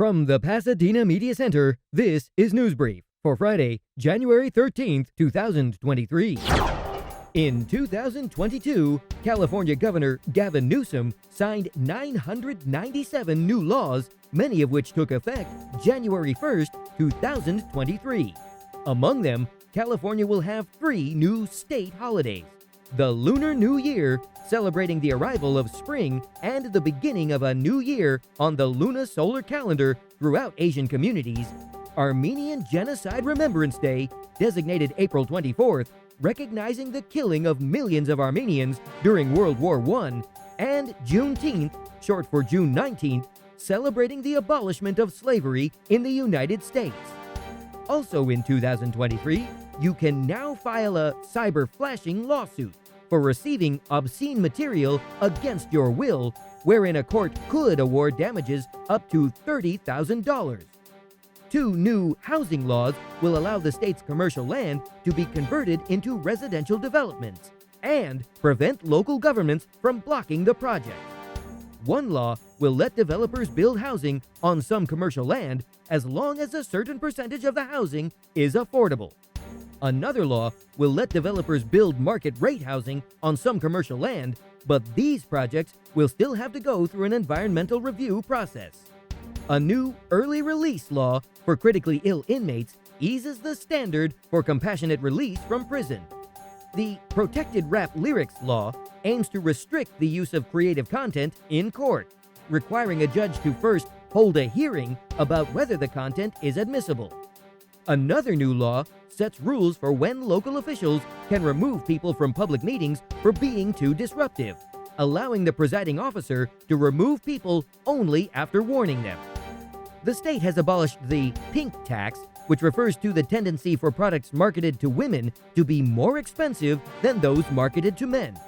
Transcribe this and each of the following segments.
From the Pasadena Media Center, this is News Brief for Friday, January 13th, 2023. In 2022, California Governor Gavin Newsom signed 997 new laws, many of which took effect January 1st, 2023. Among them, California will have 3 new state holidays: the Lunar New Year, celebrating the arrival of spring and the beginning of a new year on the lunisolar calendar throughout Asian communities; Armenian Genocide Remembrance Day, designated April 24th, recognizing the killing of millions of Armenians during World War I; and Juneteenth, short for June 19th, celebrating the abolishment of slavery in the United States. Also in 2023, you can now file a cyber-flashing lawsuit for receiving obscene material against your will, wherein a court could award damages up to $30,000. 2 new housing laws will allow the state's commercial land to be converted into residential developments and prevent local governments from blocking the project. One law will let developers build housing on some commercial land as long as a certain percentage of the housing is affordable. Another law will let developers build market-rate housing on some commercial land, but these projects will still have to go through an environmental review process. A new early release law for critically ill inmates eases the standard for compassionate release from prison. The Protected Rap Lyrics law aims to restrict the use of creative content in court, requiring a judge to first hold a hearing about whether the content is admissible. Another new law sets rules for when local officials can remove people from public meetings for being too disruptive, allowing the presiding officer to remove people only after warning them. The state has abolished the pink tax, which refers to the tendency for products marketed to women to be more expensive than those marketed to men.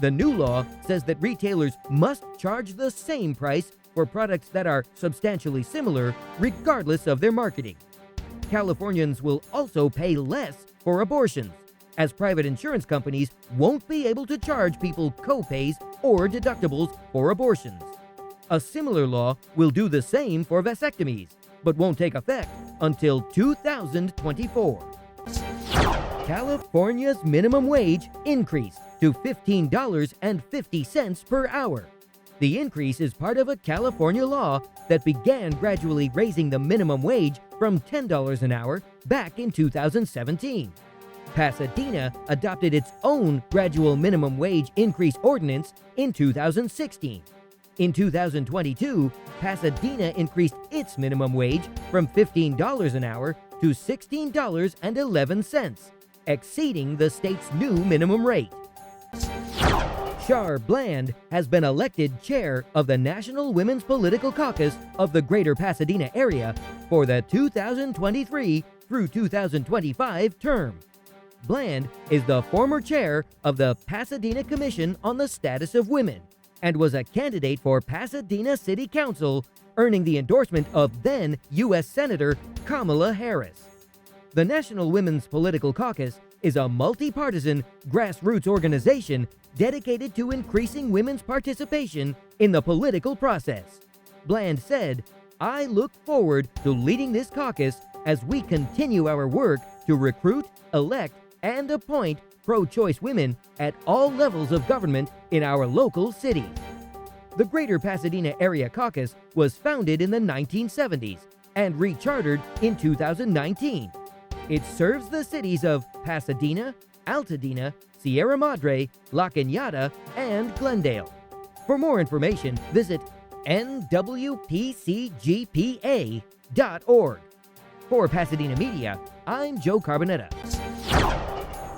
The new law says that retailers must charge the same price for products that are substantially similar, regardless of their marketing. Californians will also pay less for abortions, as private insurance companies won't be able to charge people co-pays or deductibles for abortions. A similar law will do the same for vasectomies, but won't take effect until 2024. California's minimum wage increased to $15.50 per hour. The increase is part of a California law that began gradually raising the minimum wage from $10 an hour back in 2017. Pasadena adopted its own gradual minimum wage increase ordinance in 2016. In 2022, Pasadena increased its minimum wage from $15 an hour to $16.11, exceeding the state's new minimum rate. Char has been elected chair of the National Women's Political Caucus of the Greater Pasadena area for the 2023 through 2025 term. Bland is the former chair of the Pasadena Commission on the Status of Women and was a candidate for Pasadena City Council, earning the endorsement of then U.S. Senator Kamala Harris. The National Women's Political Caucus is a multi-partisan grassroots organization dedicated to increasing women's participation in the political process. Bland said, "I look forward to leading this caucus as we continue our work to recruit, elect, and appoint pro-choice women at all levels of government in our local cities." The Greater Pasadena Area Caucus was founded in the 1970s and rechartered in 2019. It serves the cities of Pasadena, Altadena, Sierra Madre, La Cañada, and Glendale. For more information, visit NWPCGPA.org. For Pasadena Media, I'm Joe Carbonetta.